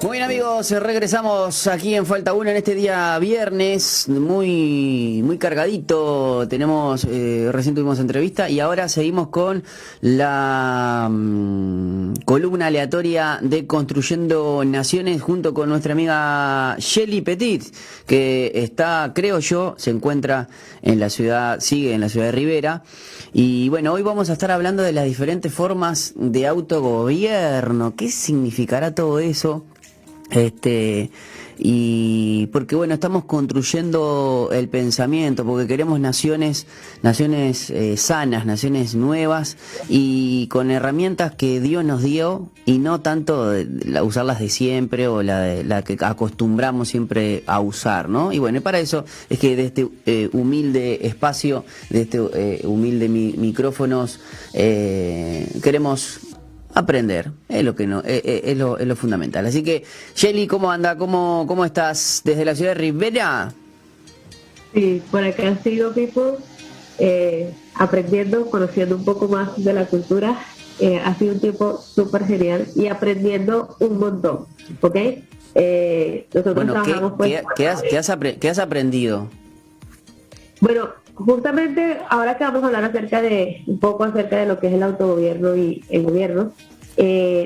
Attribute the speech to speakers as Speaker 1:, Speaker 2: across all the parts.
Speaker 1: Muy bien, amigos, regresamos aquí en Falta Uno en este día viernes, muy cargadito. Tenemos, recién tuvimos entrevista y ahora seguimos con la columna aleatoria de Construyendo Naciones junto con nuestra amiga Shelly Petit, que está, creo yo, se encuentra en la ciudad, sigue en la ciudad de Rivera. Y bueno, hoy vamos a estar hablando de las diferentes formas de autogobierno. ¿Qué significará todo eso? Y porque bueno, estamos construyendo el pensamiento, porque queremos naciones sanas, naciones nuevas y con herramientas que Dios nos dio y no tanto usarlas de siempre o la que acostumbramos siempre a usar, ¿no? Y bueno, y para eso es que de este humilde espacio, de este humilde micrófonos, queremos aprender, es lo que no, es lo fundamental. Así que, Shelly, ¿cómo anda? ¿Cómo estás? ¿Desde la ciudad de Rivera?
Speaker 2: Sí, por acá sigo, people, aprendiendo, conociendo un poco más de la cultura. Ha sido un tiempo súper genial y aprendiendo un montón, ¿ok? Nosotros
Speaker 1: Bueno,
Speaker 2: trabajamos pues...
Speaker 1: ¿qué has aprendido?
Speaker 2: Bueno, justamente ahora que vamos a hablar un poco acerca de lo que es el autogobierno y el gobierno,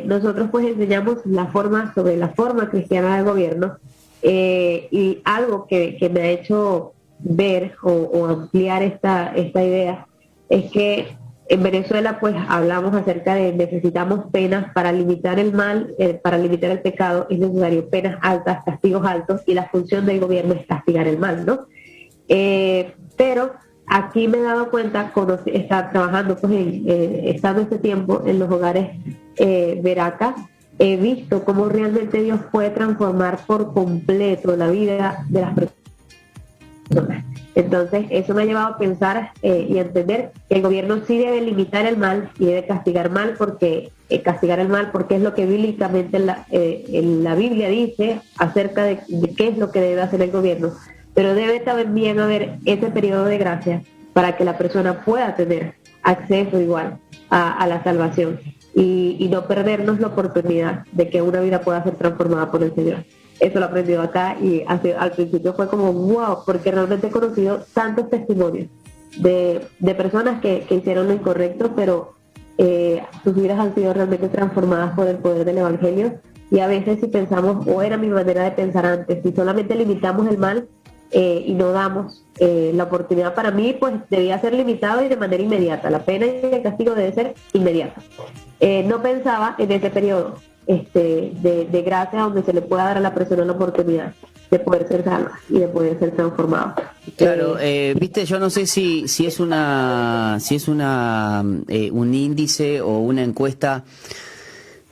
Speaker 2: nosotros pues enseñamos sobre la forma cristiana del gobierno, y algo que me ha hecho ver o ampliar esta idea es que en Venezuela pues hablamos acerca de necesitamos penas para limitar el mal, para limitar el pecado es necesario penas altas, castigos altos, y la función del gobierno es castigar el mal, ¿no? Pero aquí me he dado cuenta, estar trabajando, pues, estando este tiempo en los hogares Veraca, he visto cómo realmente Dios puede transformar por completo la vida de las personas. Entonces, eso me ha llevado a pensar y a entender que el gobierno sí debe limitar el mal y debe castigar el mal porque es lo que bíblicamente en la Biblia dice acerca de qué es lo que debe hacer el gobierno. Pero debe también haber ese periodo de gracia para que la persona pueda tener acceso igual a la salvación y no perdernos la oportunidad de que una vida pueda ser transformada por el Señor. Eso lo he aprendido acá y al principio fue como wow, porque realmente he conocido tantos testimonios de personas que hicieron lo incorrecto, pero sus vidas han sido realmente transformadas por el poder del Evangelio. Y a veces si pensamos, o era mi manera de pensar antes, si solamente limitamos el mal, y no damos la oportunidad, para mí pues debía ser limitado y de manera inmediata, la pena y el castigo debe ser inmediato. No pensaba en ese periodo de gracia donde se le pueda dar a la persona la oportunidad de poder ser salva y de poder ser transformado.
Speaker 1: Claro, viste, yo no sé si es un índice o una encuesta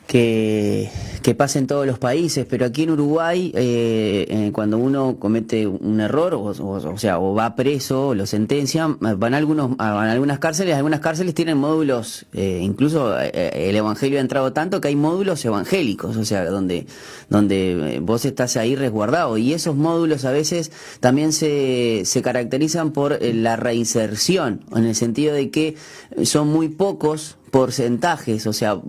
Speaker 1: que pasa en todos los países, pero aquí en Uruguay, cuando uno comete un error, o va preso, o lo sentencian, van a algunas cárceles tienen módulos, incluso el Evangelio ha entrado tanto que hay módulos evangélicos, o sea, donde vos estás ahí resguardado, y esos módulos a veces también se caracterizan por la reinserción, en el sentido de que son muy pocos porcentajes, o sea,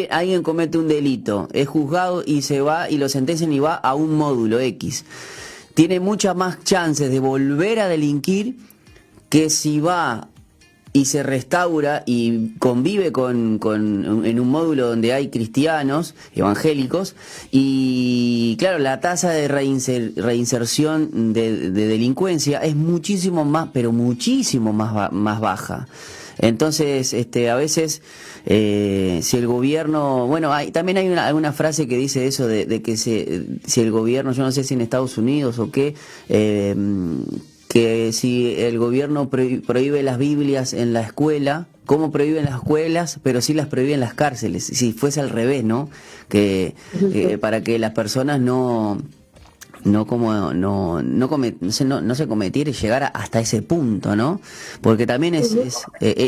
Speaker 1: alguien comete un delito, es juzgado y se va y lo sentencian y va a un módulo X. Tiene muchas más chances de volver a delinquir que si va y se restaura y convive en un módulo donde hay cristianos, evangélicos, y claro, la tasa de reinserción de delincuencia es muchísimo más, pero muchísimo más baja. Entonces, a veces, si el gobierno, bueno, también hay alguna frase que dice eso de que si el gobierno, yo no sé si en Estados Unidos o qué, que si el gobierno prohíbe las Biblias en la escuela, ¿cómo prohíben las escuelas? Pero sí las prohíben en las cárceles, si fuese al revés, ¿no? Para que las personas no se cometiera y llegara hasta ese punto, ¿no? Porque también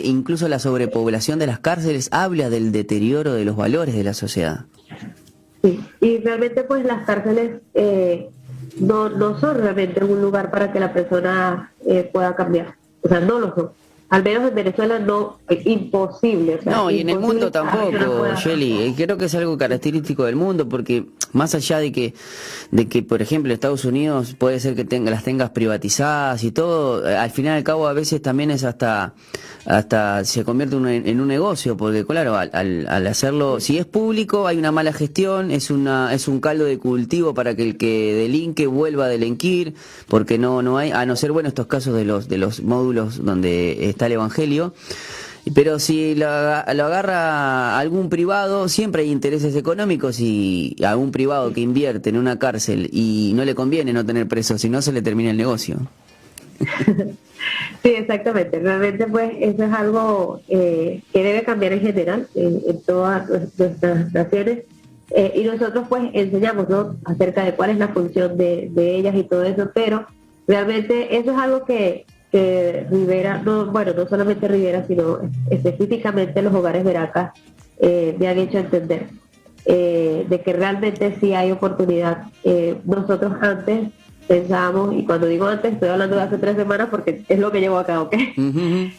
Speaker 1: incluso la sobrepoblación de las cárceles habla del deterioro de los valores de la sociedad.
Speaker 2: Sí, y realmente pues las cárceles no son realmente un lugar para que la persona pueda cambiar, o sea, no lo son. Al menos en Venezuela no, es imposible. O sea,
Speaker 1: No, y en el mundo
Speaker 2: imposible
Speaker 1: tampoco, Shelly. Creo que es algo característico del mundo, porque más allá de que por ejemplo Estados Unidos puede ser que las tengas privatizadas y todo, al final y al cabo a veces también es hasta se convierte en un negocio, porque claro, al hacerlo, si es público hay una mala gestión, es un caldo de cultivo para que el que delinque vuelva a delinquir, porque no hay, a no ser bueno estos casos de los módulos donde está el evangelio. Pero si lo agarra algún privado, siempre hay intereses económicos, y algún privado que invierte en una cárcel y no le conviene no tener presos, si no se le termina el negocio.
Speaker 2: Sí, exactamente. Realmente, pues, eso es algo que debe cambiar en general en todas nuestras naciones. Y nosotros, pues, enseñamos, ¿no?, acerca de cuál es la función de ellas y todo eso, pero realmente eso es algo que Rivera, no solamente Rivera, sino específicamente los hogares Veracas me han hecho entender de que realmente sí hay oportunidad. Nosotros antes pensábamos, y cuando digo antes estoy hablando de hace 3 semanas porque es lo que llevo acá, ¿ok?
Speaker 1: Uh-huh.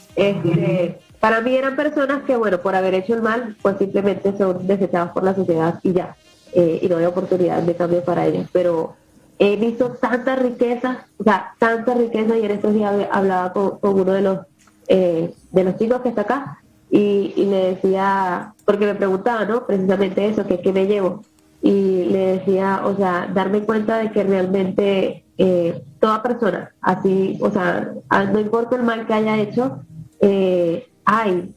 Speaker 2: Para mí eran personas que, bueno, por haber hecho el mal, pues simplemente son desechadas por la sociedad y ya, y no hay oportunidad de cambio para ellos, pero he visto tanta riqueza, y en estos días hablaba con uno de los chicos que está acá, y le decía, porque me preguntaba, ¿no?, precisamente eso, que qué me llevo, y le decía, o sea, darme cuenta de que realmente toda persona, así, o sea, no importa el mal que haya hecho, hay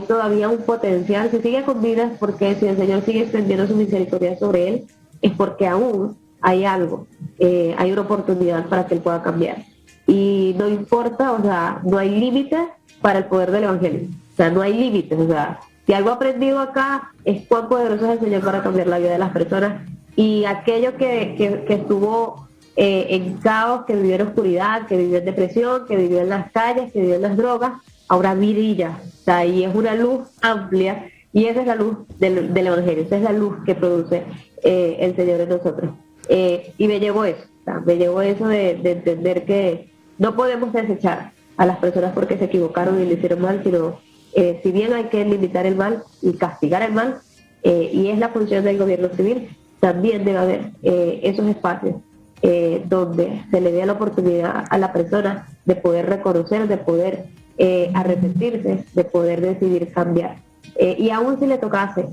Speaker 2: todavía un potencial. Si sigue con vida, porque si el Señor sigue extendiendo su misericordia sobre él, es porque aún hay algo, hay una oportunidad para que él pueda cambiar. Y no importa, o sea, no hay límites para el poder del Evangelio. O sea, no hay límites. O sea, si algo aprendido acá es cuán poderoso es el Señor para cambiar la vida de las personas. Y aquello que estuvo en caos, que vivió en oscuridad, que vivió en depresión, que vivió en las calles, que vivió en las drogas, ahora brilla. O sea, y es una luz amplia, y esa es la luz del Evangelio, esa es la luz que produce el Señor en nosotros. Y me llevó eso, o sea, me llevó eso de entender que no podemos desechar a las personas porque se equivocaron y le hicieron mal, sino si bien hay que limitar el mal y castigar el mal, y es la función del gobierno civil, también debe haber esos espacios donde se le dé la oportunidad a la persona de poder reconocer, de poder arrepentirse, de poder decidir cambiar. Y aún si le tocase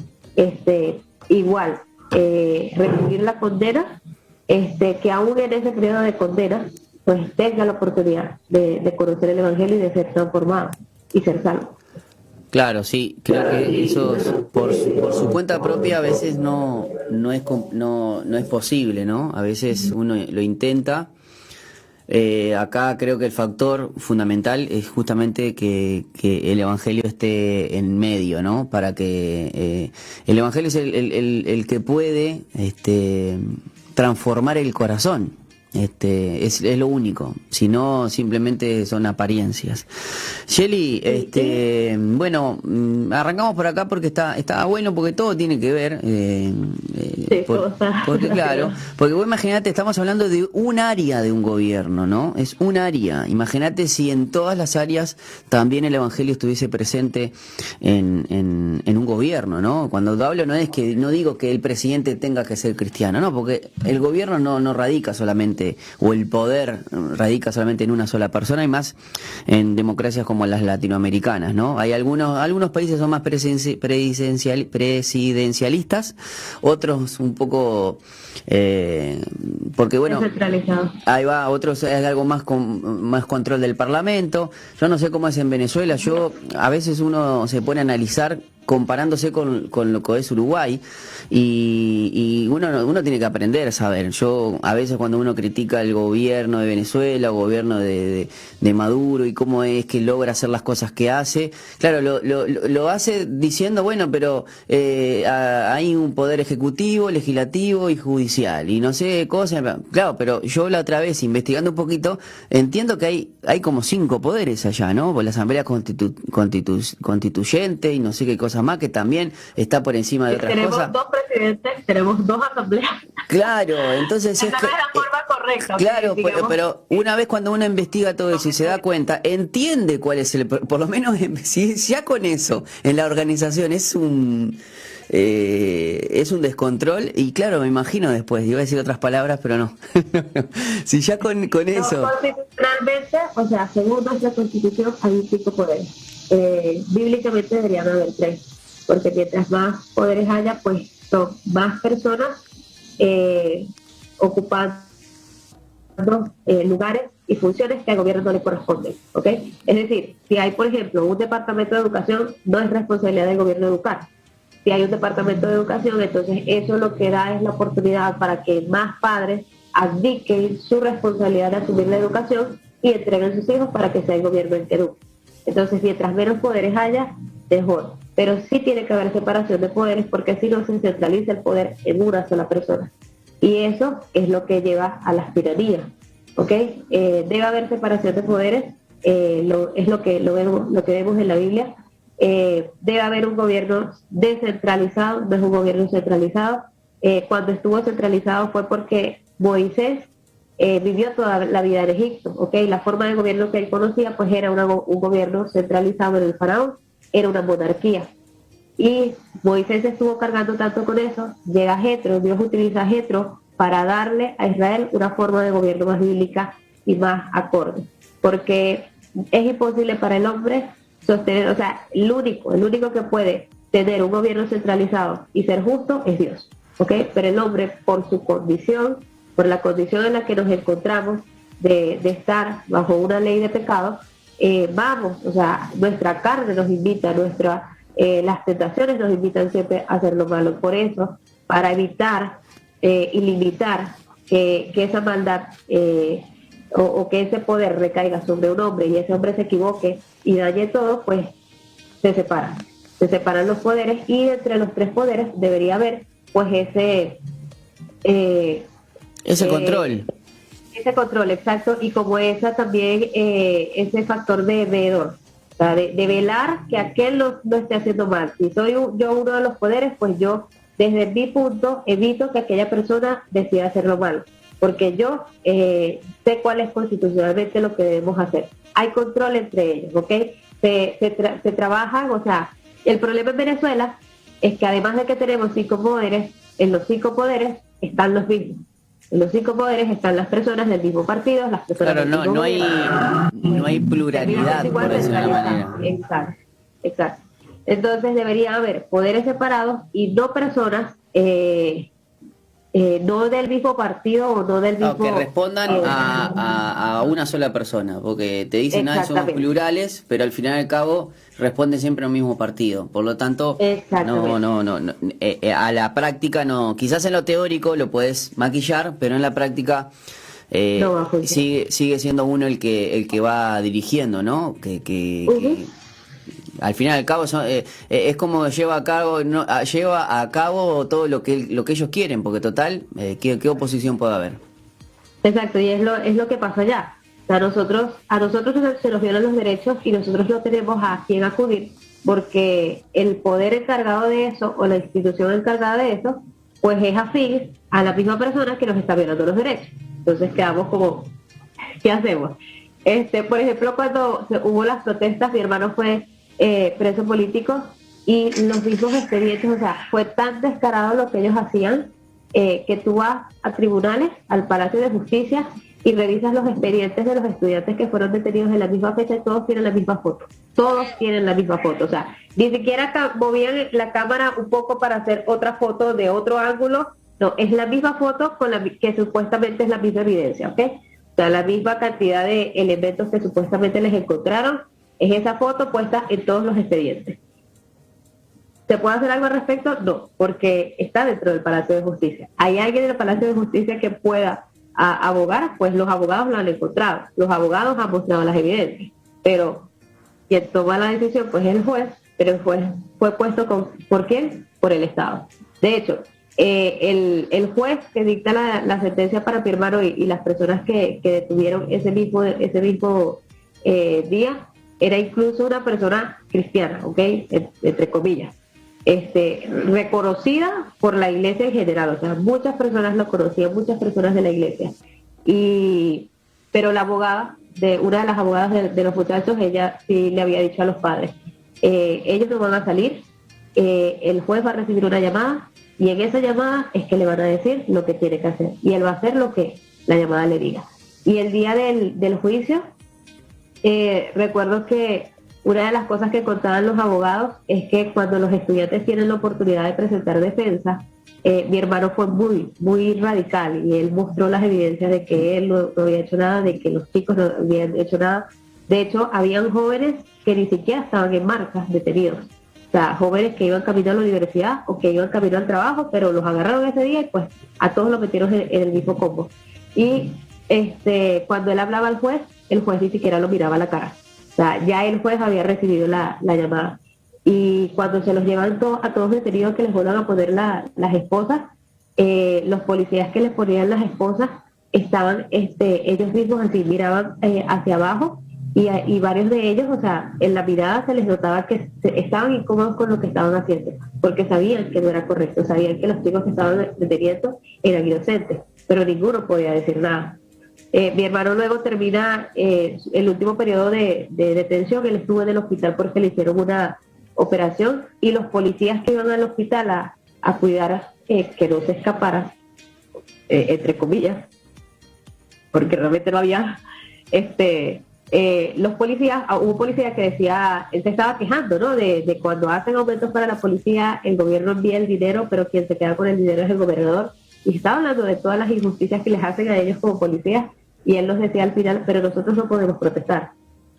Speaker 2: igual recibir la condena, que aún en ese periodo de condena pues tenga la oportunidad de conocer el Evangelio y de ser transformado y ser salvo.
Speaker 1: Claro, sí, creo que eso por su cuenta propia a veces no es posible, ¿no? A veces uno lo intenta. Acá creo que el factor fundamental es justamente que el Evangelio esté en medio, ¿no? Para que el Evangelio es el que puede transformar el corazón. Es lo único, si no simplemente son apariencias. Shelly, bueno, arrancamos por acá porque está bueno, porque todo tiene que ver, porque claro, porque vos imaginate, estamos hablando de un área de un gobierno, ¿no? Es un área. Imagínate si en todas las áreas también el Evangelio estuviese presente en un gobierno, ¿no? Cuando hablo no digo que el presidente tenga que ser cristiano, no, porque el gobierno no radica solamente, o el poder radica solamente en una sola persona, y más en democracias como las latinoamericanas, ¿no? Hay algunos países son más presidencialistas, otros un poco porque bueno, ahí va, otros es algo más con más control del Parlamento. Yo no sé cómo es en Venezuela. A veces uno se pone a analizar comparándose con lo que es Uruguay, y uno tiene que aprender a saber. Yo a veces cuando uno critica el gobierno de Venezuela o gobierno de Maduro y cómo es que logra hacer las cosas que hace, claro, lo hace diciendo, bueno, pero hay un poder ejecutivo, legislativo y judicial y no sé cosas, claro, pero yo la otra vez investigando un poquito entiendo que hay como 5 poderes allá, ¿no? Por la Asamblea Constituyente y no sé qué cosa más, que también está por encima de otras cosas.
Speaker 2: Tenemos 2 presidentes, tenemos 2 asambleas.
Speaker 1: Claro, entonces
Speaker 2: esa no es la forma correcta.
Speaker 1: Claro, pero una vez cuando uno investiga todo eso y se da cuenta, entiende cuál es por lo menos si ya con eso en la organización Es un descontrol y claro, me imagino después, iba a decir otras palabras, pero no. Si ya con eso...
Speaker 2: Constitucionalmente, o sea, según nuestra Constitución, hay 5 poderes. Bíblicamente deberían haber 3, porque mientras más poderes haya, pues son más personas ocupando lugares y funciones que al gobierno no le corresponden, ¿ok? Es decir, si hay, por ejemplo, un departamento de educación, no es responsabilidad del gobierno educar. Si hay un departamento de educación, entonces eso lo que da es la oportunidad para que más padres abdiquen su responsabilidad de asumir la educación y entreguen sus hijos para que sea el gobierno el que eduque. Entonces, mientras menos poderes haya, mejor. Pero sí tiene que haber separación de poderes, porque si no se centraliza el poder en una sola persona. Y eso es lo que lleva a las tiranías, ¿ok? Debe haber separación de poderes, es lo que vemos en la Biblia. Debe haber un gobierno descentralizado, no es un gobierno centralizado. Cuando estuvo centralizado fue porque Moisés vivió toda la vida en Egipto, ¿ok? La forma de gobierno que él conocía pues era un gobierno centralizado en el faraón, era una monarquía. Y Moisés estuvo cargando tanto con eso, llega Jetro, Dios utiliza a Jetro para darle a Israel una forma de gobierno más bíblica y más acorde, porque es imposible para el hombre sostener, o sea, el único que puede tener un gobierno centralizado y ser justo es Dios, ¿ok? Pero el hombre, por su condición, por la condición en la que nos encontramos de estar bajo una ley de pecado, o sea, nuestra carne nos invita, las tentaciones nos invitan siempre a hacer lo malo. Por eso, para evitar y limitar que esa maldad o que ese poder recaiga sobre un hombre y ese hombre se equivoque y dañe todo, pues se separan los poderes, y entre los 3 poderes debería haber pues
Speaker 1: ese control.
Speaker 2: Ese control, exacto, y como esa también ese factor de veedor, o sea, de velar que aquel no esté haciendo mal. Si soy yo uno de los poderes, pues yo desde mi punto evito que aquella persona decida hacerlo mal, porque yo sé cuál es constitucionalmente lo que debemos hacer. Hay control entre ellos, ¿ok? Se trabajan, o sea, el problema en Venezuela es que además de que tenemos 5 poderes, en los 5 poderes están los mismos. En los 5 poderes están las personas del mismo partido, las personas
Speaker 1: claro,
Speaker 2: del mismo
Speaker 1: no hay pluralidad, por decirlo de una manera.
Speaker 2: Exacto. Entonces debería haber poderes separados y no personas, no del mismo partido o no del mismo...
Speaker 1: que respondan a una sola persona, porque te dicen, somos plurales, pero al final y al cabo responden siempre al mismo partido. Por lo tanto, no, a la práctica no. Quizás en lo teórico lo puedes maquillar, pero en la práctica sigue siendo uno el que va dirigiendo, ¿no? Que al final y al cabo es como lleva a cabo todo lo que ellos quieren, porque total, ¿qué oposición puede haber?
Speaker 2: Exacto, y es lo que pasa allá. O sea, a nosotros se nos violan los derechos y nosotros no tenemos a quién acudir, porque el poder encargado de eso o la institución encargada de eso pues es afín a la misma persona que nos está violando los derechos. Entonces quedamos como, ¿qué hacemos? Por ejemplo, cuando hubo las protestas, mi hermano fue preso político y los mismos expedientes, o sea, fue tan descarado lo que ellos hacían, que tú vas a tribunales, al Palacio de Justicia, y revisas los expedientes de los estudiantes que fueron detenidos en la misma fecha y todos tienen la misma foto. Todos tienen la misma foto. O sea, ni siquiera movían la cámara un poco para hacer otra foto de otro ángulo. No, es la misma foto que supuestamente es la misma evidencia, ¿ok? O sea, la misma cantidad de elementos que supuestamente les encontraron, es esa foto puesta en todos los expedientes. ¿Se puede hacer algo al respecto? No, porque está dentro del Palacio de Justicia. ¿Hay alguien en el Palacio de Justicia que pueda abogar? Pues los abogados lo han encontrado. Los abogados han mostrado las evidencias. Pero quien toma la decisión pues es el juez, pero el juez fue puesto ¿por quién? Por el Estado. De hecho, el juez que dicta la sentencia para mi hermano y las personas que detuvieron ese mismo día, era incluso una persona cristiana, ¿ok? Entre comillas. Reconocida por la iglesia en general, o sea, muchas personas lo conocían, muchas personas de la iglesia. Pero la abogada, una de las abogadas de los muchachos, ella sí le había dicho a los padres, ellos no van a salir, el juez va a recibir una llamada y en esa llamada es que le van a decir lo que tiene que hacer y él va a hacer lo que la llamada le diga. Y el día del juicio, recuerdo que una de las cosas que contaban los abogados es que cuando los estudiantes tienen la oportunidad de presentar defensa, mi hermano fue muy radical y él mostró las evidencias de que él no había hecho nada, de que los chicos no habían hecho nada. De hecho, habían jóvenes que ni siquiera estaban en marcas detenidos. O sea, jóvenes que iban camino a la universidad o que iban camino al trabajo, pero los agarraron ese día y pues a todos los metieron en el mismo combo. Y cuando él hablaba al juez, el juez ni siquiera lo miraba a la cara. O sea, ya el juez había recibido la llamada. Y cuando se los llevan a todos detenidos que les vuelvan a poner las esposas, los policías que les ponían las esposas estaban ellos mismos así, miraban hacia abajo y varios de ellos, o sea, en la mirada se les notaba que estaban incómodos con lo que estaban haciendo, porque sabían que no era correcto, sabían que los chicos que estaban deteniendo eran inocentes, pero ninguno podía decir nada. Mi hermano luego termina el último periodo de detención, él estuvo en el hospital porque le hicieron una operación y los policías que iban al hospital a cuidar que no se escapara, entre comillas, porque realmente no había, los policías, hubo un policía que decía, él se estaba quejando, ¿no? De cuando hacen aumentos para la policía, el gobierno envía el dinero, pero quien se queda con el dinero es el gobernador. Y estaba hablando de todas las injusticias que les hacen a ellos como policías, y él nos decía al final, pero nosotros no podemos protestar.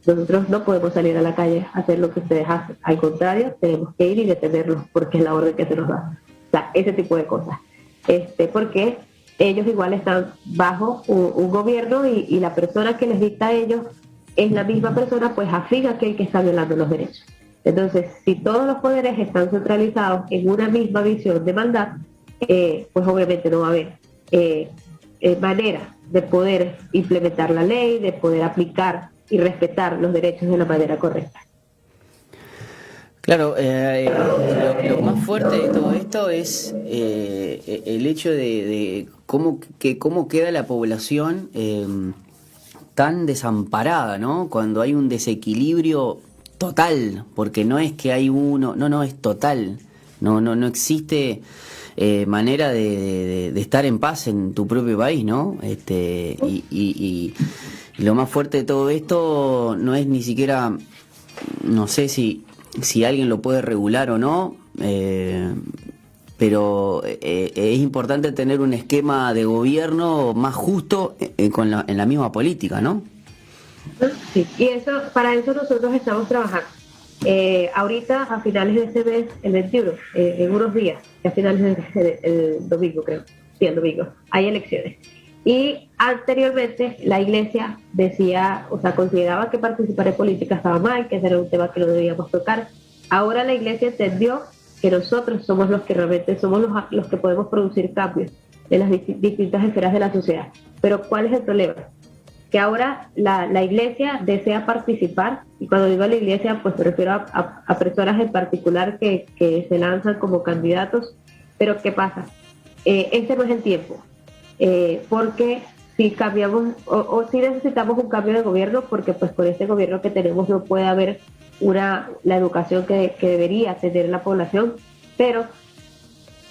Speaker 2: Nosotros no podemos salir a la calle a hacer lo que ustedes hacen. Al contrario, tenemos que ir y detenerlos porque es la orden que se nos da. O sea, ese tipo de cosas. Porque ellos igual están bajo un gobierno y la persona que les dicta a ellos es la misma persona, pues afín a aquel que está violando los derechos. Entonces, si todos los poderes están centralizados en una misma visión de maldad, pues obviamente no va a haber manera de poder implementar la ley, de poder aplicar y respetar los derechos de la manera correcta.
Speaker 1: Claro, lo más fuerte de todo esto es el hecho de cómo queda la población tan desamparada, ¿no? Cuando hay un desequilibrio total, porque no es que hay uno, no, es total, no existe manera de estar en paz en tu propio país, ¿no? Y lo más fuerte de todo esto no es ni siquiera, no sé si alguien lo puede regular o no, pero es importante tener un esquema de gobierno más justo en la misma política, ¿no?
Speaker 2: Sí, y para eso nosotros estamos trabajando. Ahorita, a finales de este mes, el 21, en unos días, a finales del domingo, creo, sí, el domingo, hay elecciones. Y anteriormente la iglesia decía, o sea, consideraba que participar en política estaba mal, que ese era un tema que no debíamos tocar. Ahora la iglesia entendió que nosotros somos los que realmente somos los que podemos producir cambios en las distintas esferas de la sociedad. Pero ¿cuál es el problema? Que ahora la iglesia desea participar, y cuando digo la iglesia, pues me refiero a personas en particular que se lanzan como candidatos, pero ¿qué pasa? Este no es el tiempo. Porque si cambiamos o si necesitamos un cambio de gobierno, porque pues con este gobierno que tenemos no puede haber la educación que debería tener la población, pero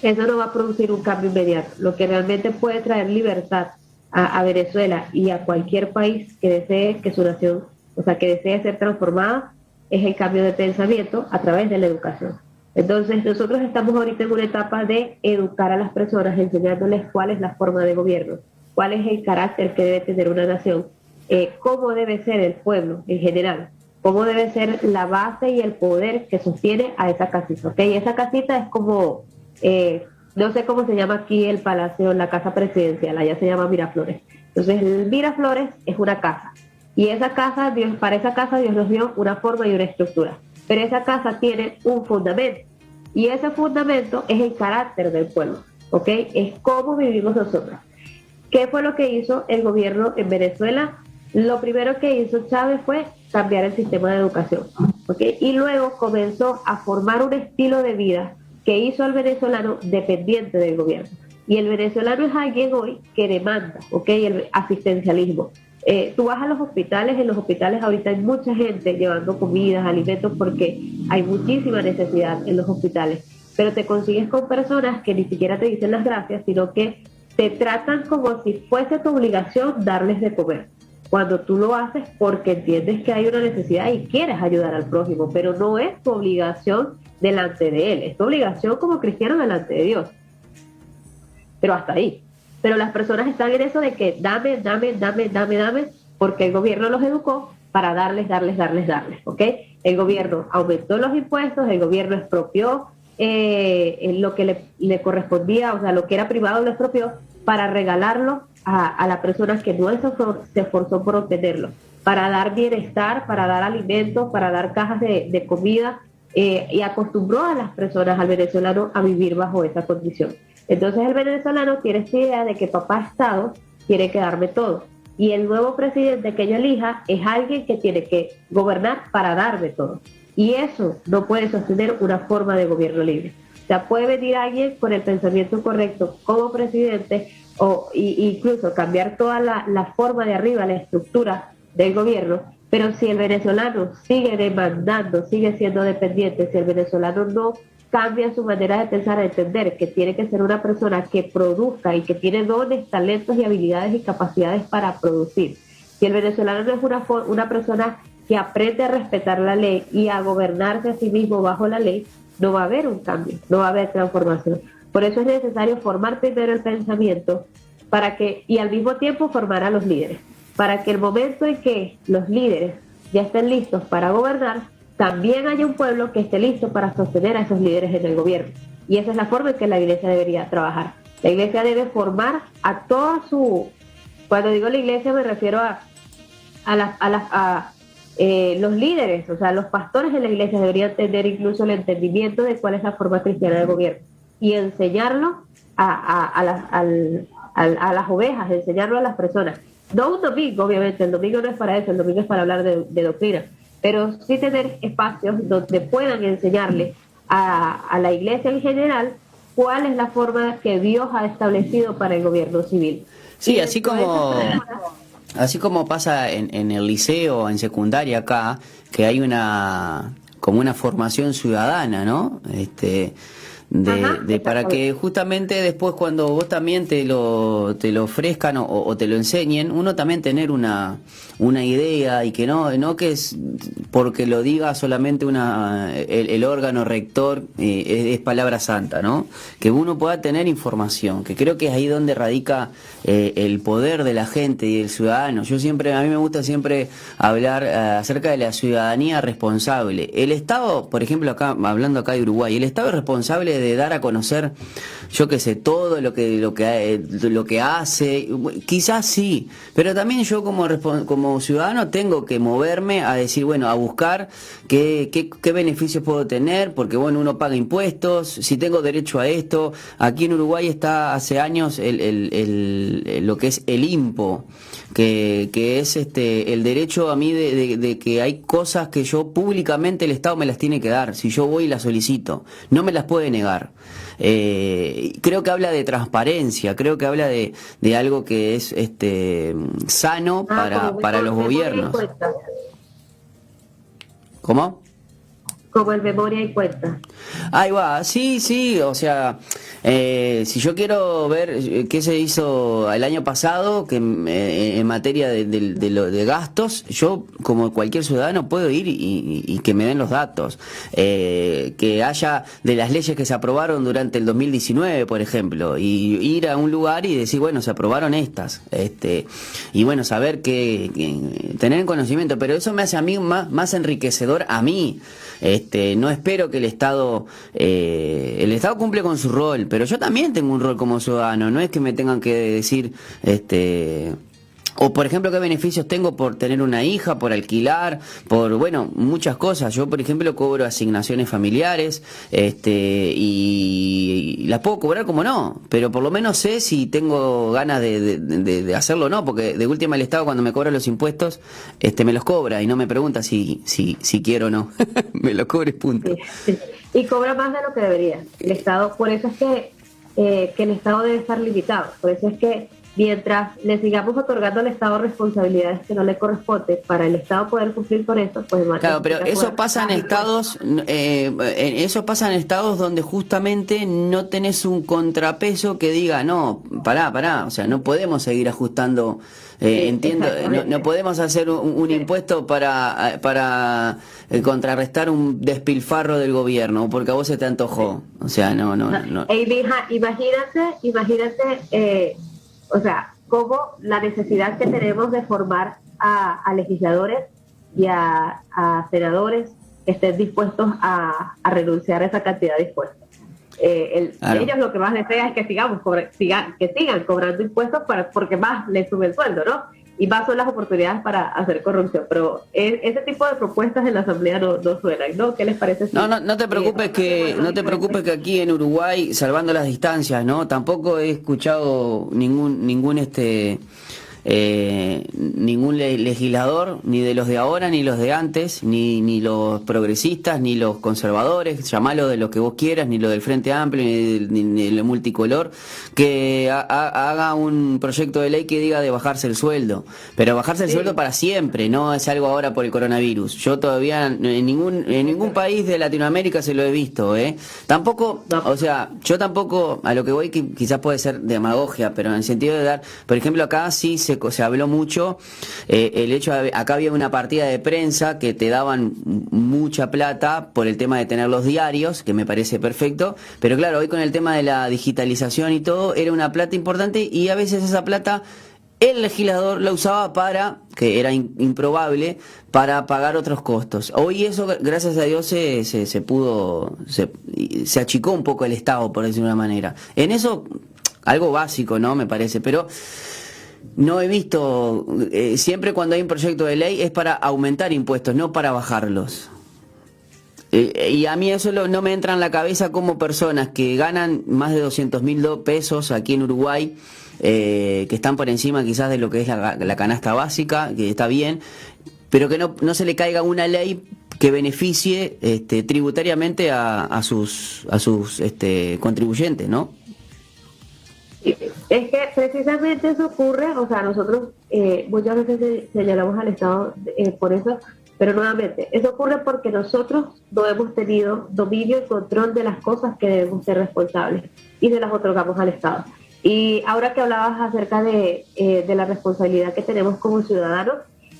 Speaker 2: eso no va a producir un cambio inmediato. Lo que realmente puede traer libertad a Venezuela y a cualquier país que desee que su nación, o sea, que desee ser transformada, es el cambio de pensamiento a través de la educación. Entonces, nosotros estamos ahorita en una etapa de educar a las personas, enseñándoles cuál es la forma de gobierno, cuál es el carácter que debe tener una nación, cómo debe ser el pueblo en general, cómo debe ser la base y el poder que sostiene a esa casita, ¿ok? Esa casita es como, no sé cómo se llama aquí el palacio, la casa presidencial, allá se llama Miraflores. Entonces, el Miraflores es una casa, y esa casa, para esa casa Dios nos dio una forma y una estructura, pero esa casa tiene un fundamento, y ese fundamento es el carácter del pueblo, ¿ok? Es cómo vivimos nosotros. ¿Qué fue lo que hizo el gobierno en Venezuela? Lo primero que hizo Chávez fue cambiar el sistema de educación, ¿ok? Y luego comenzó a formar un estilo de vida que hizo al venezolano dependiente del gobierno. Y el venezolano es alguien hoy que demanda, ¿ok? El asistencialismo. Tú vas a los hospitales, en los hospitales ahorita hay mucha gente llevando comidas, alimentos, porque hay muchísima necesidad en los hospitales, pero te consigues con personas que ni siquiera te dicen las gracias, sino que te tratan como si fuese tu obligación darles de comer, cuando tú lo haces porque entiendes que hay una necesidad y quieres ayudar al prójimo, pero no es tu obligación delante de él, es tu obligación como cristiano delante de Dios, pero hasta ahí. Pero las personas están en eso de que dame, porque el gobierno los educó para darles, ¿ok? El gobierno aumentó los impuestos, el gobierno expropió lo que le correspondía, o sea, lo que era privado lo expropió para regalarlo a las personas que no se esforzó por obtenerlo, para dar bienestar, para dar alimentos, para dar cajas de comida, y acostumbró a las personas, al venezolano, a vivir bajo esa condición. Entonces el venezolano tiene esta idea de que papá Estado tiene que darme todo. Y el nuevo presidente que yo elija es alguien que tiene que gobernar para darme todo. Y eso no puede sostener una forma de gobierno libre. O sea, puede venir alguien con el pensamiento correcto como presidente o incluso cambiar toda la forma de arriba, la estructura del gobierno, pero si el venezolano sigue demandando, sigue siendo dependiente, si el venezolano no cambia su manera de pensar, a entender que tiene que ser una persona que produzca y que tiene dones, talentos y habilidades y capacidades para producir. Si el venezolano no es una persona que aprende a respetar la ley y a gobernarse a sí mismo bajo la ley, no va a haber un cambio, no va a haber transformación. Por eso es necesario formar primero el pensamiento y al mismo tiempo formar a los líderes, para que el momento en que los líderes ya estén listos para gobernar, también haya un pueblo que esté listo para sostener a esos líderes en el gobierno. Y esa es la forma en que la iglesia debería trabajar. La iglesia debe formar a toda su... Cuando digo la iglesia me refiero a los líderes, o sea, los pastores de la iglesia deberían tener incluso el entendimiento de cuál es la forma cristiana de gobierno y enseñarlo a las ovejas, enseñarlo a las personas. No un domingo, obviamente, el domingo no es para eso, el domingo es para hablar de doctrina, pero sí tener espacios donde puedan enseñarle a la iglesia en general cuál es la forma que Dios ha establecido para el gobierno civil.
Speaker 1: Sí, así como pasa en el liceo, en secundaria acá, que hay como una formación ciudadana, ¿no? Para que justamente después cuando vos también te lo ofrezcan o te lo enseñen, uno también tener una idea y que no que es porque lo diga solamente el órgano rector, es palabra santa, ¿no? Que uno pueda tener información, que creo que es ahí donde radica el poder de la gente y del ciudadano. A mí me gusta siempre hablar acerca de la ciudadanía responsable. El Estado, por ejemplo, hablando acá de Uruguay, el Estado es responsable de dar a conocer, yo qué sé, todo lo que hace, quizás sí, pero también yo como ciudadano tengo que moverme a decir, bueno, a buscar qué beneficios puedo tener, porque bueno, uno paga impuestos, si tengo derecho a esto. Aquí en Uruguay está hace años lo que es el IMPO, que es el derecho a mí de que hay cosas que yo públicamente el Estado me las tiene que dar, si yo voy y las solicito, no me las puede negar. Creo que habla de transparencia, creo que habla de algo que es sano para los gobiernos. ¿Cómo?
Speaker 2: Como el memoria y cuenta.
Speaker 1: Ahí va, sí, o sea, si yo quiero ver qué se hizo el año pasado, que en materia de gastos, yo como cualquier ciudadano puedo ir y que me den los datos, que haya de las leyes que se aprobaron durante el 2019, por ejemplo, y ir a un lugar y decir, bueno, se aprobaron estas, y bueno, saber tener conocimiento, pero eso me hace a mí más enriquecedor a mí. No espero que el Estado cumple con su rol, pero yo también tengo un rol como ciudadano, no es que me tengan que decir, o por ejemplo, qué beneficios tengo por tener una hija, por alquilar, por, bueno, muchas cosas. Yo, por ejemplo, cobro asignaciones familiares, y las puedo cobrar como no, pero por lo menos sé si tengo ganas de hacerlo o no, porque de última el Estado cuando me cobra los impuestos, me los cobra y no me pregunta si quiero o no. Me los cobra y punto.
Speaker 2: Sí. Y cobra más de lo que debería. El Estado, por eso es que el Estado debe estar limitado. Por eso es que mientras le sigamos otorgando al Estado responsabilidades que no le corresponden, para el Estado poder cumplir con eso, pues
Speaker 1: claro, pero eso pasa en estados, eso pasa en estados donde justamente no tenés un contrapeso que diga, no, pará, o sea, no podemos seguir ajustando, entiendo, no podemos hacer un impuesto para contrarrestar un despilfarro del gobierno, porque a vos se te antojó, o sea, no.
Speaker 2: Imagínate, o sea, como la necesidad que tenemos de formar a legisladores y a senadores que estén dispuestos a renunciar a esa cantidad de impuestos. Claro. Ellos lo que más desean es que sigan cobrando impuestos porque más les sube el sueldo, ¿no? Y más son las oportunidades para hacer corrupción. Pero ese tipo de propuestas en la Asamblea no suenan, ¿no? ¿Qué les parece?
Speaker 1: No te preocupes que aquí en Uruguay, salvando las distancias, ¿no? Tampoco he escuchado ningún legislador, ni de los de ahora, ni los de antes, ni los progresistas, ni los conservadores, llamalo de lo que vos quieras, ni lo del Frente Amplio, ni el multicolor, que haga un proyecto de ley que diga de bajarse el sueldo. Pero bajarse el sueldo para siempre, no es algo ahora por el coronavirus. Yo todavía en ningún país de Latinoamérica se lo he visto, Tampoco, o sea, yo tampoco, a lo que voy, que quizás puede ser demagogia, pero en el sentido de dar, por ejemplo, acá sí se habló mucho el hecho de, acá había una partida de prensa que te daban mucha plata por el tema de tener los diarios, que me parece perfecto, pero claro, hoy con el tema de la digitalización y todo, era una plata importante y a veces esa plata el legislador la usaba para, que era improbable, para pagar otros costos. Hoy eso, gracias a Dios, se achicó un poco el Estado, por decirlo de una manera. En eso, algo básico, ¿no? Me parece, pero no he visto, siempre cuando hay un proyecto de ley es para aumentar impuestos, no para bajarlos. Y a mí eso no me entra en la cabeza como personas que ganan más de 200.000 pesos aquí en Uruguay, que están por encima quizás de lo que es la canasta básica, que está bien, pero que no se le caiga una ley que beneficie tributariamente a sus contribuyentes, ¿no?
Speaker 2: Es que precisamente eso ocurre, o sea, nosotros muchas veces señalamos al Estado por eso, pero nuevamente, eso ocurre porque nosotros no hemos tenido dominio y control de las cosas que debemos ser responsables y se las otorgamos al Estado. Y ahora que hablabas acerca de la responsabilidad que tenemos como ciudadanos,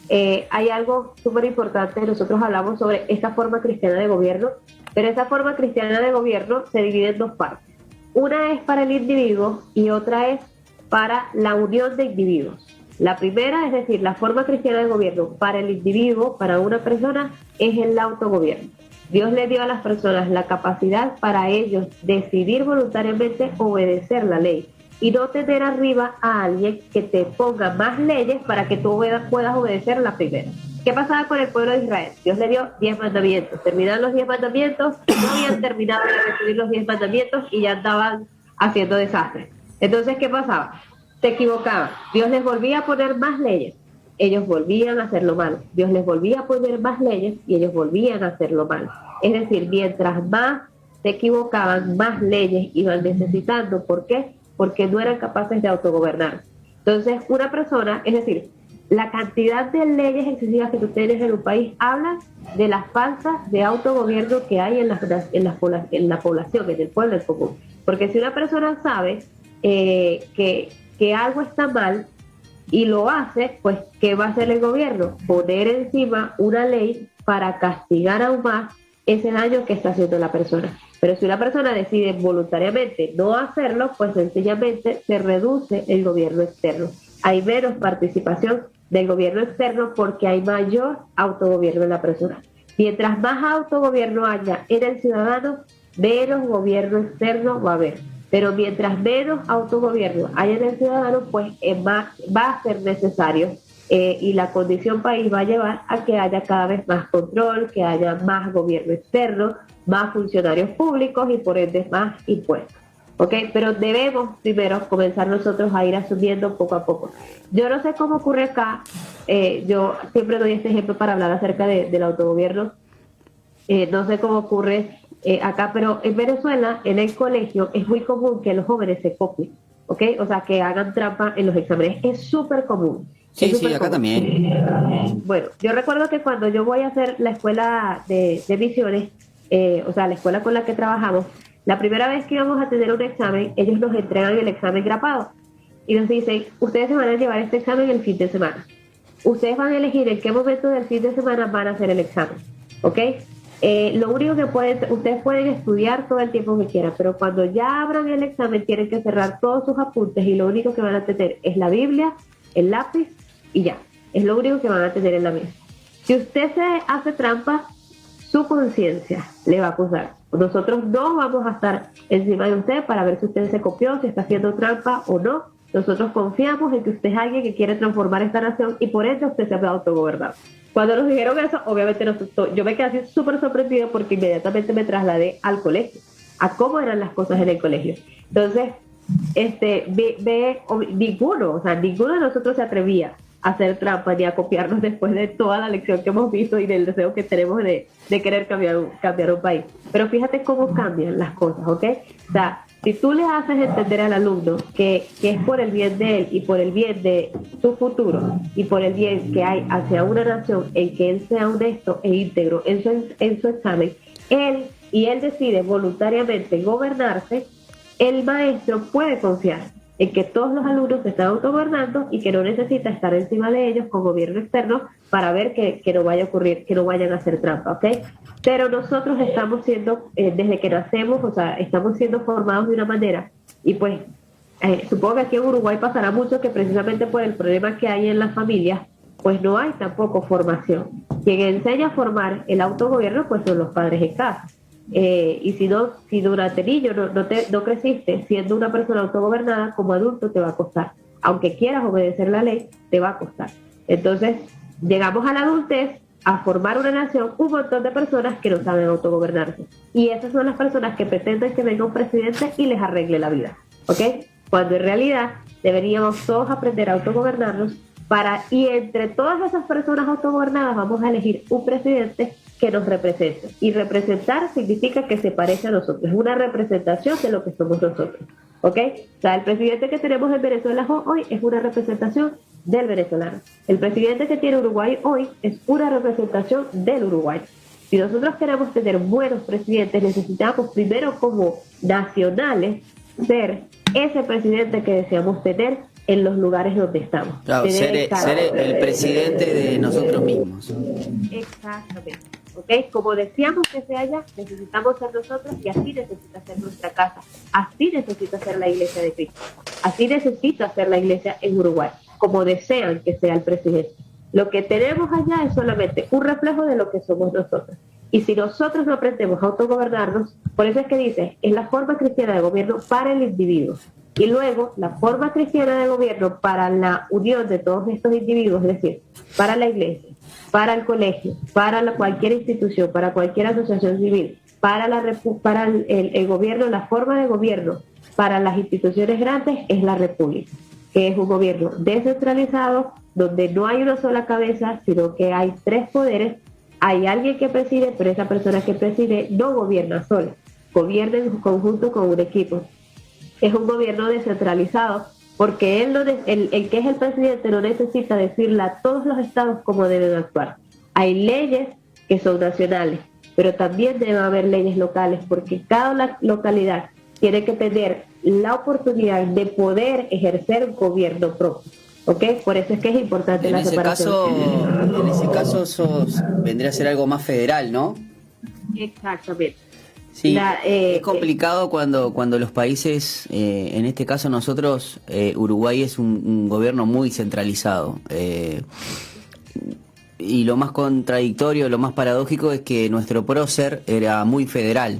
Speaker 2: hay algo súper importante. Nosotros hablamos sobre esta forma cristiana de gobierno, pero esa forma cristiana de gobierno se divide en dos partes. Una es para el individuo y otra es para la unión de individuos. La primera, es decir, la forma cristiana de gobierno para el individuo, para una persona, es el autogobierno. Dios le dio a las personas la capacidad para ellos decidir voluntariamente obedecer la ley y no tener arriba a alguien que te ponga más leyes para que tú puedas obedecer la primera. ¿Qué pasaba con el pueblo de Israel? Dios le dio 10 mandamientos. Terminaron los 10 mandamientos, no habían terminado de recibir los 10 mandamientos y ya estaban haciendo desastres. Entonces, ¿qué pasaba? Se equivocaban. Dios les volvía a poner más leyes. Ellos volvían a hacerlo mal. Dios les volvía a poner más leyes y ellos volvían a hacerlo mal. Es decir, mientras más se equivocaban, más leyes iban necesitando. ¿Por qué? Porque no eran capaces de autogobernar. Entonces, una persona, es decir, la cantidad de leyes excesivas que tú tienes en un país habla de la falta de autogobierno que hay en la población, en el pueblo en común. Porque si una persona sabe que algo está mal y lo hace, pues ¿qué va a hacer el gobierno? Poner encima una ley para castigar aún más ese daño que está haciendo la persona. Pero si una persona decide voluntariamente no hacerlo, pues sencillamente se reduce el gobierno externo. Hay menos participación del gobierno externo porque hay mayor autogobierno en la persona. Mientras más autogobierno haya en el ciudadano, menos gobierno externo va a haber. Pero mientras menos autogobierno haya en el ciudadano, pues va a ser necesario y la condición país va a llevar a que haya cada vez más control, que haya más gobierno externo, más funcionarios públicos y por ende más impuestos. ¿Okay? Pero debemos primero comenzar nosotros a ir asumiendo poco a poco. Yo no sé cómo ocurre acá, yo siempre doy este ejemplo para hablar acerca del autogobierno, no sé cómo ocurre acá, pero en Venezuela, en el colegio, es muy común que los jóvenes se copien. ¿ok? O sea, que hagan trampa en los exámenes. Es súper común.
Speaker 1: Sí, sí, acá también.
Speaker 2: Bueno, yo recuerdo que cuando yo voy a hacer la escuela de misiones, o sea, la escuela con la que trabajamos, la primera vez que íbamos a tener un examen, ellos nos entregan el examen grapado y nos dicen, ustedes se van a llevar este examen el fin de semana. Ustedes van a elegir en qué momento del fin de semana van a hacer el examen, ¿ok? Lo único que ustedes pueden estudiar todo el tiempo que quieran, pero cuando ya abran el examen tienen que cerrar todos sus apuntes y lo único que van a tener es la Biblia, el lápiz y ya. Es lo único que van a tener en la mesa. Si usted se hace trampa, su conciencia le va a acusar. Nosotros no vamos a estar encima de usted para ver si usted se copió, si está haciendo trampa o no. Nosotros confiamos en que usted es alguien que quiere transformar esta nación y por eso usted se va a autogobernar. Cuando nos dijeron eso, obviamente yo me quedé así súper sorprendido porque inmediatamente me trasladé al colegio, a cómo eran las cosas en el colegio. Entonces, ninguno de nosotros se atrevía a hacer trampa ni a copiarnos después de toda la lección que hemos visto y del deseo que tenemos de querer cambiar un país. Pero fíjate cómo cambian las cosas, ¿ok? O sea, si tú le haces entender al alumno que es por el bien de él y por el bien de su futuro y por el bien que hay hacia una nación en que él sea honesto e íntegro en su examen, él decide voluntariamente gobernarse, el maestro puede confiar en que todos los alumnos se están autogobernando y que no necesita estar encima de ellos con gobierno externo para ver que no vaya a ocurrir, que no vayan a hacer trampa, ¿ok? Pero nosotros estamos siendo, desde que nacemos, o sea, estamos siendo formados de una manera y pues supongo que aquí en Uruguay pasará mucho que precisamente por el problema que hay en las familias, pues no hay tampoco formación. Quien enseña a formar el autogobierno pues son los padres en casa. Y si durante niño no creciste siendo una persona autogobernada, como adulto te va a costar. Aunque quieras obedecer la ley, te va a costar. Entonces, llegamos a la adultez a formar una nación, un montón de personas que no saben autogobernarse. Y esas son las personas que pretenden que venga un presidente y les arregle la vida, ¿ok? Cuando en realidad deberíamos todos aprender a autogobernarnos y entre todas esas personas autogobernadas vamos a elegir un presidente que nos represente. Y representar significa que se parece a nosotros, es una representación de lo que somos nosotros, ¿ok? O sea, el presidente que tenemos en Venezuela hoy es una representación del venezolano. El presidente que tiene Uruguay hoy es una representación del Uruguay. Si nosotros queremos tener buenos presidentes, necesitamos primero como nacionales ser ese presidente que deseamos tener en los lugares donde estamos.
Speaker 1: Claro, ser el presidente de nosotros mismos.
Speaker 2: Exactamente. ¿Okay? Como decíamos que sea allá, necesitamos ser nosotros y así necesita ser nuestra casa. Así necesita ser la iglesia de Cristo. Así necesita ser la iglesia en Uruguay, como desean que sea el presidente. Lo que tenemos allá es solamente un reflejo de lo que somos nosotros. Y si nosotros no aprendemos a autogobernarnos, por eso es que dice, es la forma cristiana de gobierno para el individuo. Y luego, la forma cristiana de gobierno para la unión de todos estos individuos, es decir, para la iglesia, para el colegio, para cualquier institución, para cualquier asociación civil, para el gobierno, la forma de gobierno para las instituciones grandes es la república, que es un gobierno descentralizado, donde no hay una sola cabeza, sino que hay tres poderes. Hay alguien que preside, pero esa persona que preside no gobierna sola, gobierna en conjunto con un equipo. Es un gobierno descentralizado porque el que es el presidente no necesita decirle a todos los estados cómo deben actuar. Hay leyes que son nacionales, pero también debe haber leyes locales porque cada localidad tiene que tener la oportunidad de poder ejercer un gobierno propio. ¿Ok? Por eso es que es importante la separación.
Speaker 1: En ese caso vendría a ser algo más federal, ¿no?
Speaker 2: Exactamente.
Speaker 1: Sí, es complicado cuando los países, en este caso nosotros, Uruguay es un gobierno muy centralizado. Y lo más contradictorio, lo más paradójico es que nuestro prócer era muy federal.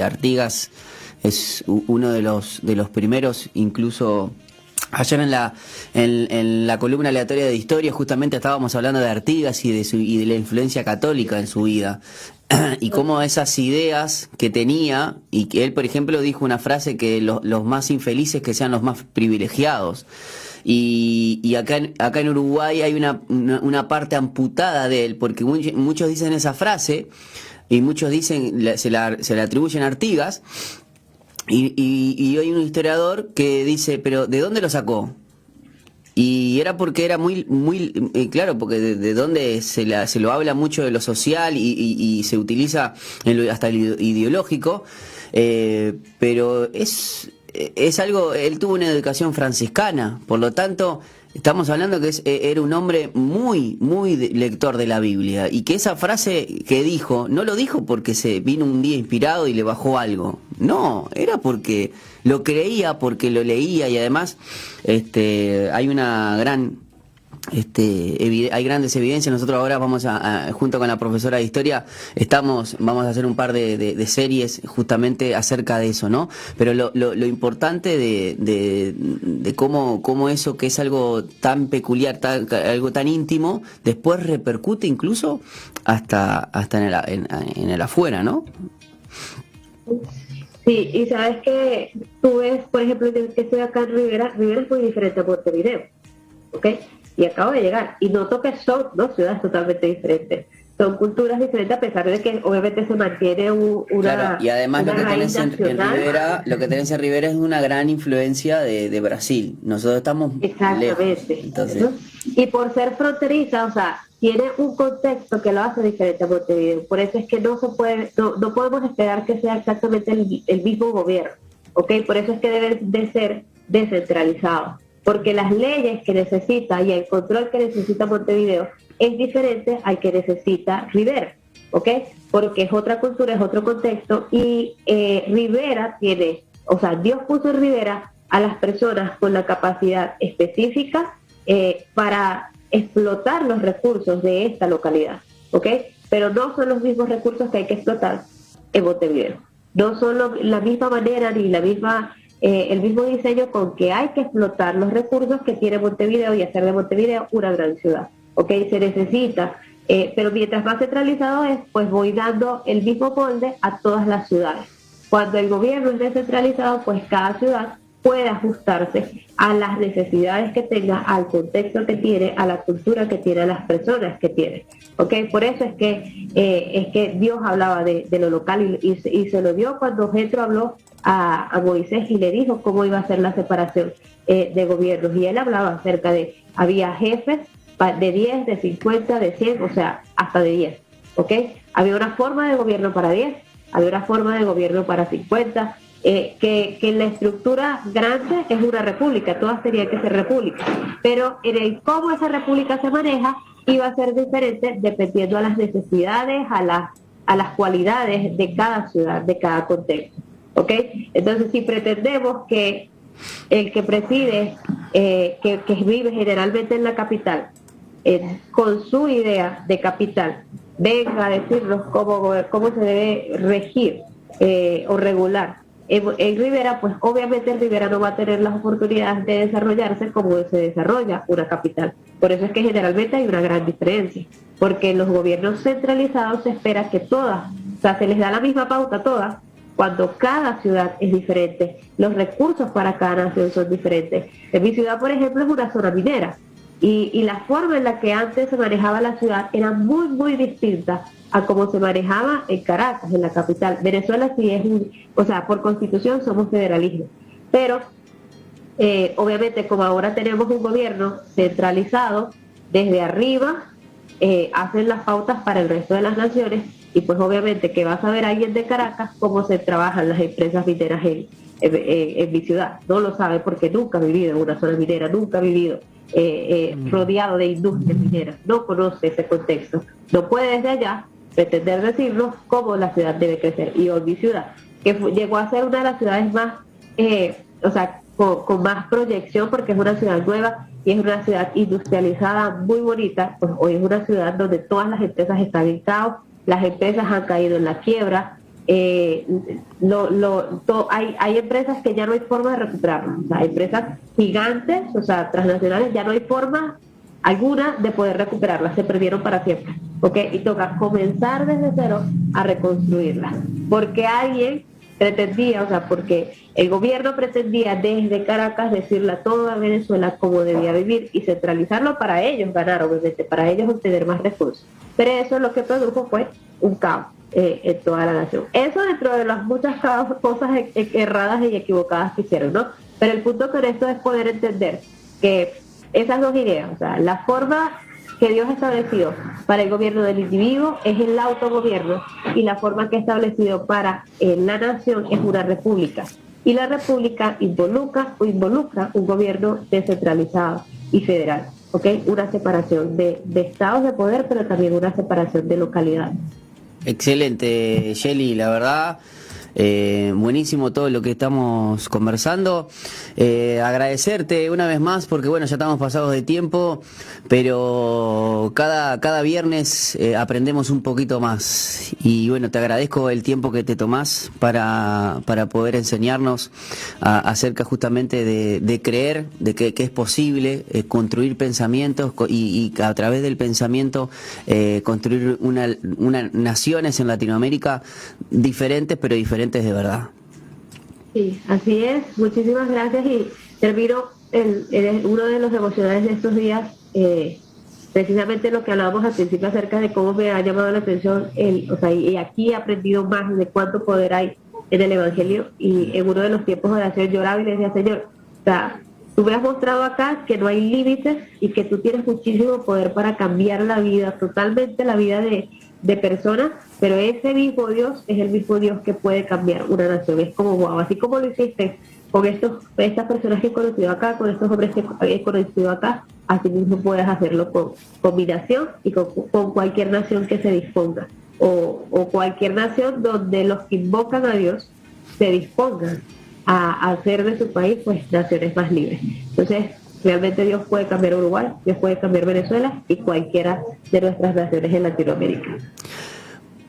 Speaker 1: Artigas es uno de los primeros, incluso ayer en la columna aleatoria de historia justamente estábamos hablando de Artigas y de la influencia católica en su vida. Y cómo esas ideas que tenía, y que él, por ejemplo, dijo una frase que los más infelices que sean los más privilegiados. Y acá en Uruguay hay una parte amputada de él, porque muchos dicen esa frase, y muchos dicen se la atribuyen a Artigas, Y hay un historiador que dice, pero ¿de dónde lo sacó? Y era porque era muy claro, porque de dónde se lo habla mucho de lo social y se utiliza hasta el ideológico, pero es algo, él tuvo una educación franciscana, por lo tanto, estamos hablando que era un hombre muy lector de la Biblia, y que esa frase que dijo, no lo dijo porque se vino un día inspirado y le bajó algo, no, era porque lo creía, porque lo leía, y además hay una gran hay grandes evidencias. Nosotros ahora vamos junto con la profesora de historia, vamos a hacer un par de series justamente acerca de eso, ¿no? Pero lo importante de cómo eso, que es algo tan peculiar, algo tan íntimo, después repercute incluso hasta en el afuera, ¿no?
Speaker 2: Sí, y sabes que tú ves, por ejemplo, yo que estoy acá en Rivera es muy diferente a Montevideo, ¿ok? Y acabo de llegar, y noto que son dos ciudades totalmente diferentes, son culturas diferentes, a pesar de que obviamente se mantiene
Speaker 1: Claro, y además
Speaker 2: una raíz nacional.
Speaker 1: Rivera, lo que tenés en Rivera es una gran influencia de Brasil. Nosotros estamos lejos,
Speaker 2: Exactamente,
Speaker 1: entonces.
Speaker 2: ¿no? Y por ser fronteriza, o sea, tiene un contexto que lo hace diferente a Montevideo. Por eso es que no se puede, no podemos esperar que sea exactamente el mismo gobierno, ¿ok? Por eso es que debe de ser descentralizado, porque las leyes que necesita y el control que necesita Montevideo es diferente al que necesita Rivera, ¿ok? Porque es otra cultura, es otro contexto, y Rivera tiene, o sea, Dios puso en Rivera a las personas con la capacidad específica para explotar los recursos de esta localidad, ¿ok? Pero no son los mismos recursos que hay que explotar en Montevideo. No son la misma manera ni el mismo diseño con que hay que explotar los recursos que tiene Montevideo y hacer de Montevideo una gran ciudad, ¿ok? Se necesita, pero mientras más centralizado es, pues voy dando el mismo molde a todas las ciudades. Cuando el gobierno es descentralizado, pues cada ciudad puede ajustarse a las necesidades que tenga, al contexto que tiene, a la cultura que tiene, a las personas que tiene. ¿Okay? Por eso es que Dios hablaba de lo local y se lo dio cuando Jetro habló a Moisés y le dijo cómo iba a ser la separación de gobiernos. Y él hablaba acerca había jefes de 10, de 50, de 100, o sea, hasta de 10. ¿Okay? Había una forma de gobierno para 10, había una forma de gobierno para 50, que la estructura grande es una república, todas tenían que ser repúblicas, pero en el cómo esa república se maneja iba a ser diferente dependiendo a las necesidades, a las cualidades de cada ciudad, de cada contexto, ¿ok? Entonces, si pretendemos que el que preside, que vive generalmente en la capital, con su idea de capital, venga a decirnos cómo se debe regir o regular en Rivera, pues obviamente Rivera no va a tener las oportunidades de desarrollarse como se desarrolla una capital. Por eso es que generalmente hay una gran diferencia, porque en los gobiernos centralizados se espera que todas, o sea, se les da la misma pauta a todas, cuando cada ciudad es diferente, los recursos para cada nación son diferentes. En mi ciudad, por ejemplo, es una zona minera, y la forma en la que antes se manejaba la ciudad era muy distinta a cómo se manejaba en Caracas, en la capital. Venezuela sí es o sea, por constitución somos federalismo, pero obviamente como ahora tenemos un gobierno centralizado, desde arriba hacen las pautas para el resto de las naciones, y pues obviamente que va a saber alguien de Caracas cómo se trabajan las empresas mineras en mi ciudad. No lo sabe porque nunca ha vivido en una zona minera, nunca ha vivido rodeado de industrias mineras, no conoce ese contexto, no puede desde allá pretender decirnos cómo la ciudad debe crecer. Y hoy mi ciudad, que llegó a ser una de las ciudades más, o sea, con más proyección, porque es una ciudad nueva y es una ciudad industrializada muy bonita, pues hoy es una ciudad donde todas las empresas están en caos, las empresas han caído en la quiebra, hay empresas que ya no hay forma de recuperarlas, o sea, empresas gigantes, o sea, transnacionales, ya no hay forma alguna de poder recuperarlas, se perdieron para siempre, ¿ok? Y toca comenzar desde cero a reconstruirlas, porque alguien pretendía, o sea, porque el gobierno pretendía desde Caracas decirle a toda Venezuela cómo debía vivir y centralizarlo para ellos ganar, obviamente, para ellos obtener más recursos. Pero eso lo que produjo fue un caos. en toda la nación. Eso dentro de las muchas cosas erradas y equivocadas que hicieron, ¿no? Pero el punto con esto es poder entender que esas dos ideas, o sea, la forma que Dios ha establecido para el gobierno del individuo es el autogobierno, y la forma que ha establecido para la nación es una república. Y la república involucra un gobierno descentralizado y federal, ¿ok? Una separación de estados de poder, pero también una separación de localidades.
Speaker 1: Excelente, Shelly, la verdad. Buenísimo todo lo que estamos conversando. Agradecerte una vez más porque bueno, ya estamos pasados de tiempo, pero cada viernes aprendemos un poquito más, y bueno, te agradezco el tiempo que te tomás para poder enseñarnos acerca justamente de creer, de que es posible construir pensamientos y a través del pensamiento construir una naciones en Latinoamérica diferentes, pero diferentes de verdad.
Speaker 2: Sí, así es. Muchísimas gracias. Y termino uno de los devocionales de estos días, precisamente lo que hablábamos al principio acerca de cómo me ha llamado la atención, y aquí he aprendido más de cuánto poder hay en el Evangelio. Y en uno de los tiempos de oración lloraba y le decía: Señor, o sea, tú me has mostrado acá que no hay límites y que tú tienes muchísimo poder para cambiar la vida, totalmente la vida de personas, pero ese mismo Dios es el mismo Dios que puede cambiar una nación. Es como, wow, así como lo hiciste con estas personas que he conocido acá, con estos hombres que he conocido acá, así mismo puedes hacerlo con mi nación y con cualquier nación que se disponga, o cualquier nación donde los que invocan a Dios se dispongan a hacer de su país pues naciones más libres. Entonces, realmente Dios puede cambiar Uruguay, Dios puede cambiar Venezuela y cualquiera de nuestras naciones en Latinoamérica.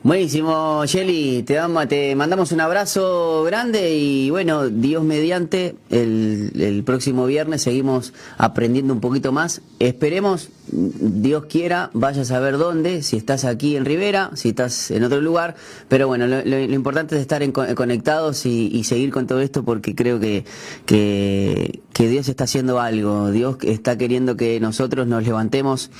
Speaker 1: Buenísimo, Shelly, te mandamos un abrazo grande y bueno, Dios mediante, el próximo viernes seguimos aprendiendo un poquito más. Esperemos, Dios quiera, vayas a ver dónde, si estás aquí en Rivera, si estás en otro lugar, pero bueno, lo importante es estar conectados y seguir con todo esto, porque creo que Dios está haciendo algo. Dios está queriendo que nosotros nos levantemos,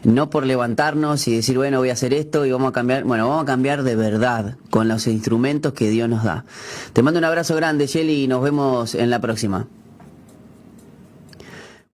Speaker 1: no por levantarnos y decir, bueno, voy a hacer esto y vamos a cambiar. Bueno, vamos a cambiar de verdad con los instrumentos que Dios nos da. Te mando un abrazo grande, Shelly, y nos vemos en la próxima.